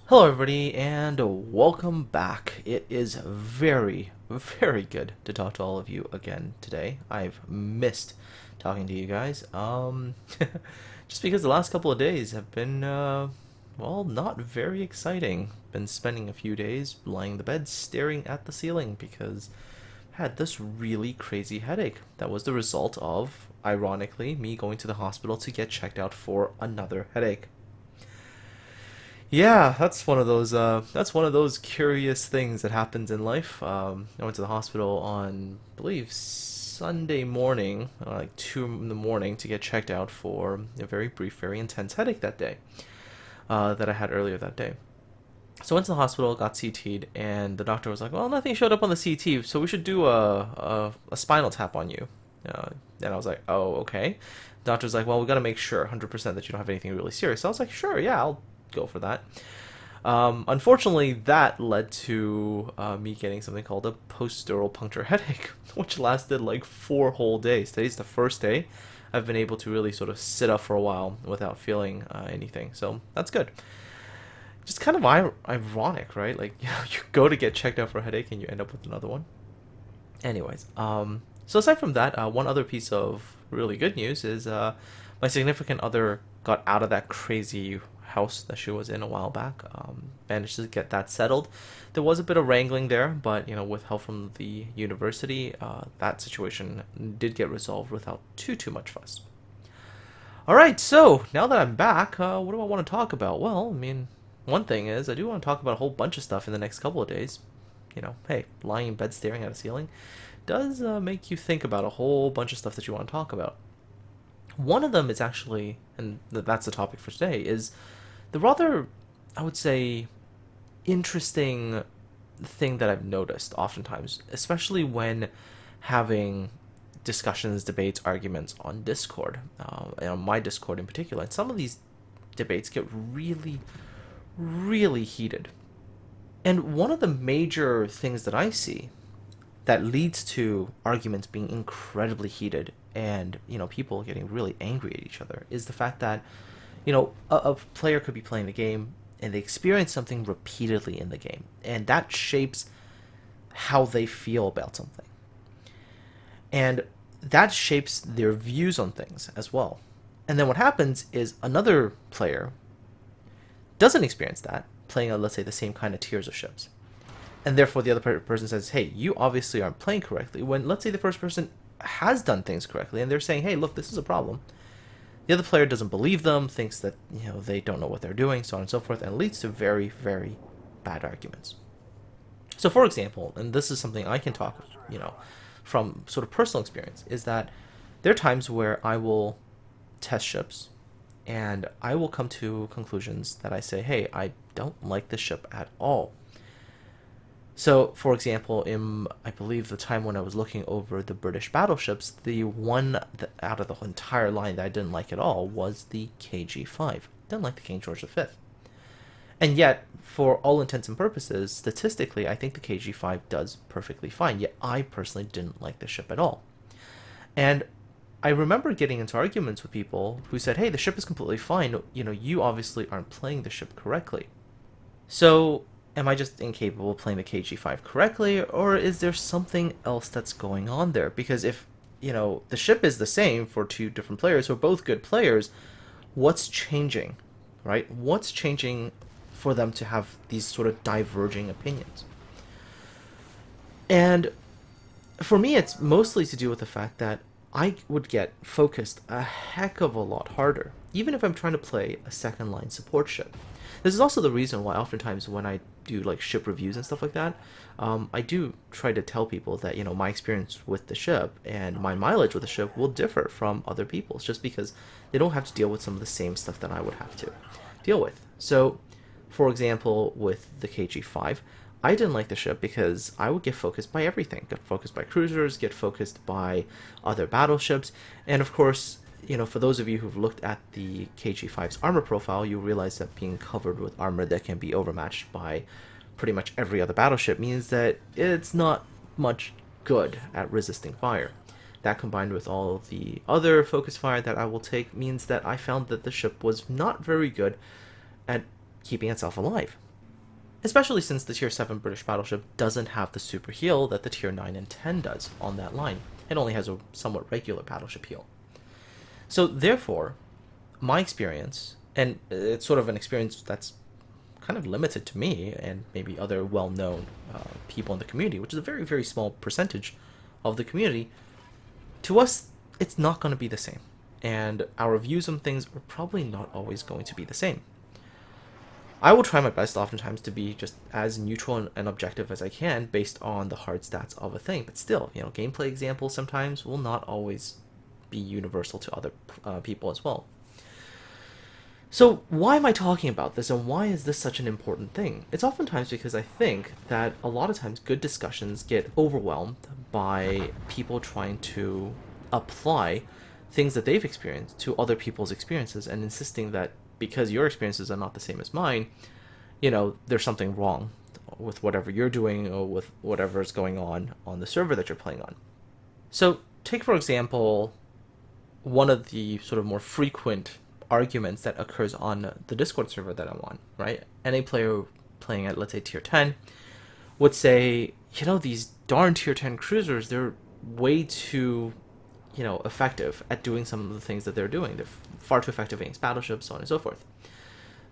Hello, everybody, and welcome back. It is very, very good to talk to all of you again today. I've missed talking to you guys. Just because the last couple of days have been, well, not very exciting. Been spending a few days lying in the bed staring at the ceiling because I had this really crazy headache that was the result of, ironically, me going to the hospital to get checked out for another headache. Yeah, that's one of those curious things that happens in life. I went to the hospital on, I believe, Sunday morning, like 2 in the morning, to get checked out for a very brief, very intense headache that day, that I had earlier that day. So I went to the hospital, got CT'd, and the doctor was like, "Well, nothing showed up on the CT, so we should do a spinal tap on you." And I was like, "Oh, okay." The doctor's like, "Well, we got to make sure 100% that you don't have anything really serious." So I was like, "Sure, yeah, I'll go for that." Unfortunately, that led to me getting something called a post-dural puncture headache, which lasted like 4 whole days. Today's the first day I've been able to really sort of sit up for a while without feeling anything, so that's good. Just kind of ironic, right? Like, you go to get checked out for a headache and you end up with another one. Anyways, so aside from that, one other piece of really good news is my significant other got out of that crazy house that she was in a while back. Managed to get that settled. There was a bit of wrangling there, but with help from the university, that situation did get resolved without too much fuss. All right, so now that I'm back, what do I want to talk about? Well, I mean, one thing is I do want to talk about a whole bunch of stuff in the next couple of days. Hey, lying in bed staring at a ceiling does make you think about a whole bunch of stuff that you want to talk about. One of them is actually, and that's the topic for today, is the rather, I would say, interesting thing that I've noticed oftentimes, especially when having discussions, debates, arguments on Discord, and on my Discord in particular. And some of these debates get really, really heated. And one of the major things that I see that leads to arguments being incredibly heated and people getting really angry at each other is the fact that a player could be playing the game and they experience something repeatedly in the game, and that shapes how they feel about something, and that shapes their views on things as well. And then what happens is another player doesn't experience that, playing on, let's say, the same kind of tiers of ships, and therefore the other person says, "Hey, you obviously aren't playing correctly," when, let's say, the first person has done things correctly and they're saying, "Hey, look, this is a problem." The other player doesn't believe them, thinks that they don't know what they're doing, so on and so forth, and it leads to very, very bad arguments. So, for example, and this is something I can talk from sort of personal experience, is that there are times where I will test ships and I will come to conclusions that I say, "Hey, I don't like this ship at all." So, for example, I believe the time when I was looking over the British battleships, the one out of the entire line that I didn't like at all was the KG-5. Didn't like the King George V. And yet, for all intents and purposes, statistically, I think the KG-5 does perfectly fine. Yet, I personally didn't like the ship at all. And I remember getting into arguments with people who said, "Hey, the ship is completely fine. You obviously aren't playing the ship correctly." So, am I just incapable of playing the KG-5 correctly, or is there something else that's going on there? Because if, the ship is the same for two different players who are both good players, what's changing, right? What's changing for them to have these sort of diverging opinions? And for me, it's mostly to do with the fact that I would get focused a heck of a lot harder, even if I'm trying to play a second line support ship. This is also the reason why oftentimes when I do like ship reviews and stuff like that, I do try to tell people that my experience with the ship and my mileage with the ship will differ from other people's, just because they don't have to deal with some of the same stuff that I would have to deal with. So, for example, with the KG-5, I didn't like the ship because I would get focused by everything. Get focused by cruisers, get focused by other battleships, and of course, for those of you who've looked at the KG-5's armor profile, you realize that being covered with armor that can be overmatched by pretty much every other battleship means that it's not much good at resisting fire. That, combined with all of the other focus fire that I will take, means that I found that the ship was not very good at keeping itself alive. especially since the Tier 7 British battleship doesn't have the super heal that the Tier 9 and 10 does on that line. It only has a somewhat regular battleship heal. So therefore, my experience, and it's sort of an experience that's kind of limited to me and maybe other well-known people in the community, which is a very, very small percentage of the community, to us, it's not going to be the same. And our views on things are probably not always going to be the same. I will try my best oftentimes to be just as neutral and objective as I can based on the hard stats of a thing. But still, gameplay examples sometimes will not always be universal to other people as well. So why am I talking about this, and why is this such an important thing? It's oftentimes because I think that a lot of times good discussions get overwhelmed by people trying to apply things that they've experienced to other people's experiences and insisting that because your experiences are not the same as mine, there's something wrong with whatever you're doing or with whatever is going on the server that you're playing on. So take, for example, one of the sort of more frequent arguments that occurs on the Discord server that I'm on, right? Any player playing at, let's say, Tier 10 would say, these darn Tier 10 cruisers, they're way too effective at doing some of the things that they're doing. They're far too effective against battleships, so on and so forth.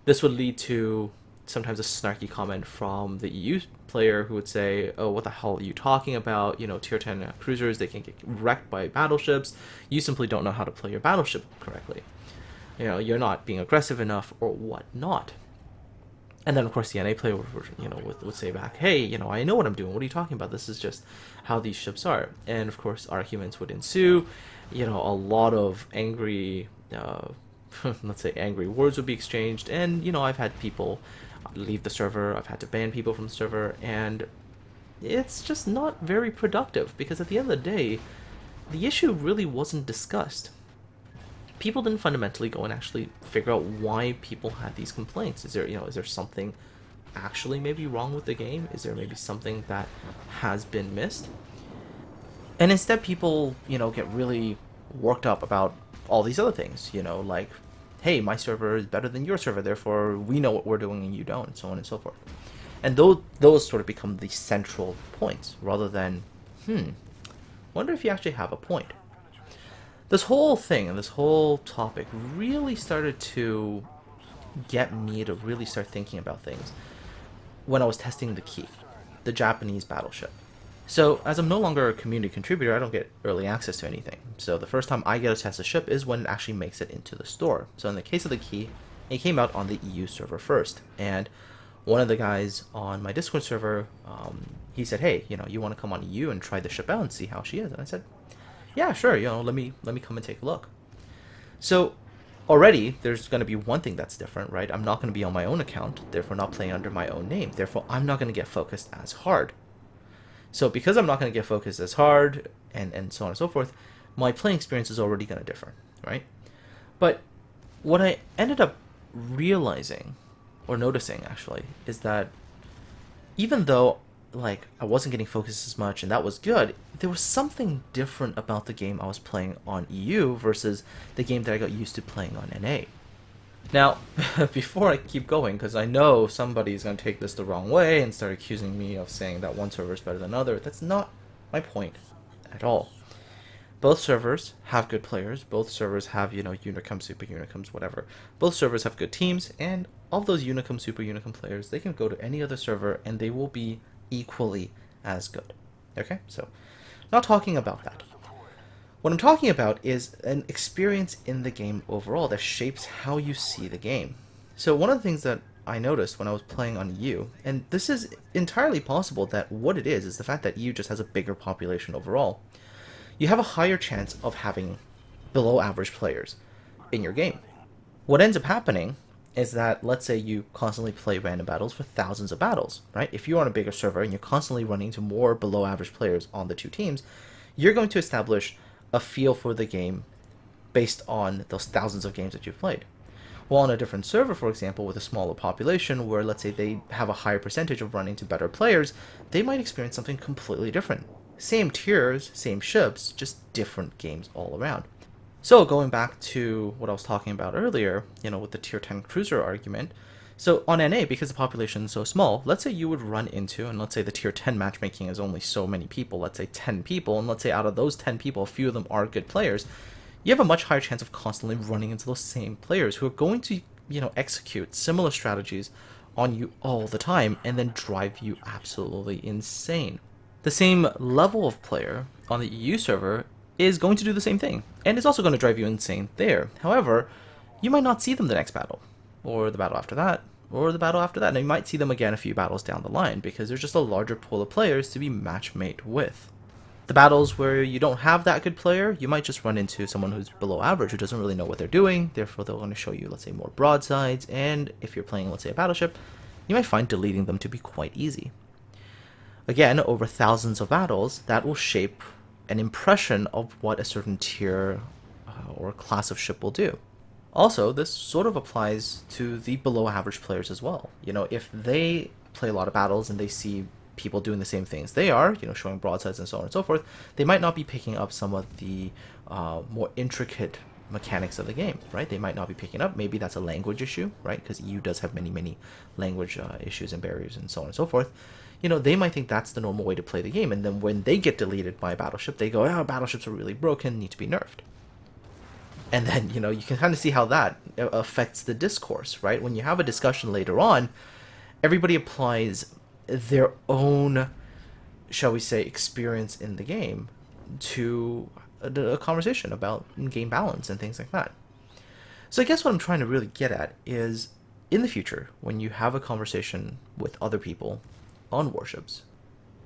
This would lead to sometimes a snarky comment from the EU player who would say, oh, what the hell are you talking about? Tier 10 cruisers, they can get wrecked by battleships. You simply don't know how to play your battleship correctly. You're not being aggressive enough or whatnot. And then, of course, the NA player would say back, hey, I know what I'm doing. What are you talking about? This is just how these ships are. And, of course, arguments would ensue. A lot of angry, let's say, angry words would be exchanged. And, I've had people leave the server. I've had to ban people from the server. And it's just not very productive because at the end of the day, the issue really wasn't discussed. People didn't fundamentally go and actually figure out why people had these complaints. Is there something actually maybe wrong with the game? Is there maybe something that has been missed? And instead people, get really worked up about all these other things, like, hey, my server is better than your server, therefore we know what we're doing and you don't, so on and so forth. And those sort of become the central points, rather than, wonder if you actually have a point. This whole thing and this whole topic really started to get me to really start thinking about things when I was testing the Key, the Japanese battleship. So, as I'm no longer a community contributor, I don't get early access to anything. So the first time I get to test a ship is when it actually makes it into the store. So in the case of the Key, it came out on the EU server first. And one of the guys on my Discord server, he said, hey, you want to come on EU and try the ship out and see how she is? And I said, yeah, sure, let me come and take a look. So already there's going to be one thing that's different, right? I'm not going to be on my own account, therefore not playing under my own name. Therefore, I'm not going to get focused as hard. So because I'm not going to get focused as hard and so on and so forth, my playing experience is already going to differ, right? But what I ended up realizing, or noticing actually, is that even though I wasn't getting focused as much and that was good, there was something different about the game I was playing on EU versus the game that I got used to playing on NA. Now, before I keep going, because I know somebody's going to take this the wrong way and start accusing me of saying that one server is better than another, that's not my point at all. Both servers have good players, both servers have, Unicum, Super Unicums, whatever. Both servers have good teams, and all those Unicum, Super Unicum players, they can go to any other server and they will be equally as good. Okay, so not talking about that. What I'm talking about is an experience in the game overall that shapes how you see the game. So one of the things that I noticed when I was playing on EU, and this is entirely possible that what it is the fact that EU just has a bigger population overall. You have a higher chance of having below average players in your game. What ends up happening is that, let's say you constantly play random battles for thousands of battles, right? If you're on a bigger server and you're constantly running into more below average players on the two teams, you're going to establish a feel for the game based on those thousands of games that you've played. While on a different server, for example, with a smaller population, where let's say they have a higher percentage of running to better players, they might experience something completely different. Same tiers, same ships, just different games all around. So going back to what I was talking about earlier, with the tier 10 cruiser argument, So on NA, because the population is so small, let's say you would run into, and let's say the tier 10 matchmaking is only so many people, let's say 10 people, and let's say out of those 10 people, a few of them are good players, you have a much higher chance of constantly running into those same players who are going to, execute similar strategies on you all the time and then drive you absolutely insane. The same level of player on the EU server is going to do the same thing, and it's also going to drive you insane there. However, you might not see them the next battle, or the battle after that, or the battle after that. And you might see them again a few battles down the line, because there's just a larger pool of players to be matchmate with. The battles where you don't have that good player, you might just run into someone who's below average, who doesn't really know what they're doing, therefore they're going to show you, let's say, more broadsides, and if you're playing, let's say, a battleship, you might find deleting them to be quite easy. Again, over thousands of battles, that will shape an impression of what a certain tier or class of ship will do. Also, this sort of applies to the below average players as well. If they play a lot of battles and they see people doing the same things they are, showing broadsides and so on and so forth, they might not be picking up some of the more intricate mechanics of the game, right? They might not be picking up. Maybe that's a language issue, right? Because EU does have many language issues and barriers and so on and so forth. They might think that's the normal way to play the game, and then when they get deleted by a battleship, they go, oh, battleships are really broken, need to be nerfed. And then, you can kind of see how that affects the discourse, right? When you have a discussion later on, everybody applies their own, shall we say, experience in the game to a conversation about game balance and things like that. So I guess what I'm trying to really get at is, in the future, when you have a conversation with other people on warships,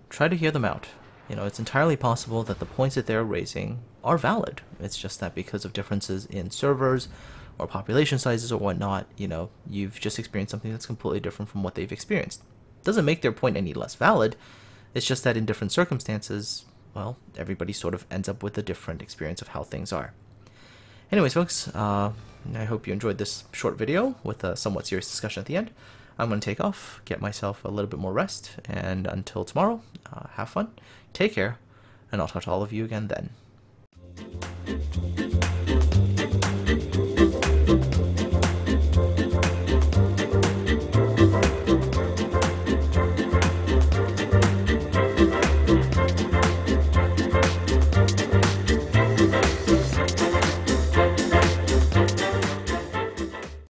try to hear them out. It's entirely possible that the points that they're raising are valid. It's just that because of differences in servers or population sizes or whatnot, you've just experienced something that's completely different from what they've experienced. Doesn't make their point any less valid. It's just that in different circumstances, well, everybody sort of ends up with a different experience of how things are. Anyways, folks, I hope you enjoyed this short video with a somewhat serious discussion at the end. I'm going to take off, get myself a little bit more rest, and until tomorrow, have fun, take care, and I'll talk to all of you again then.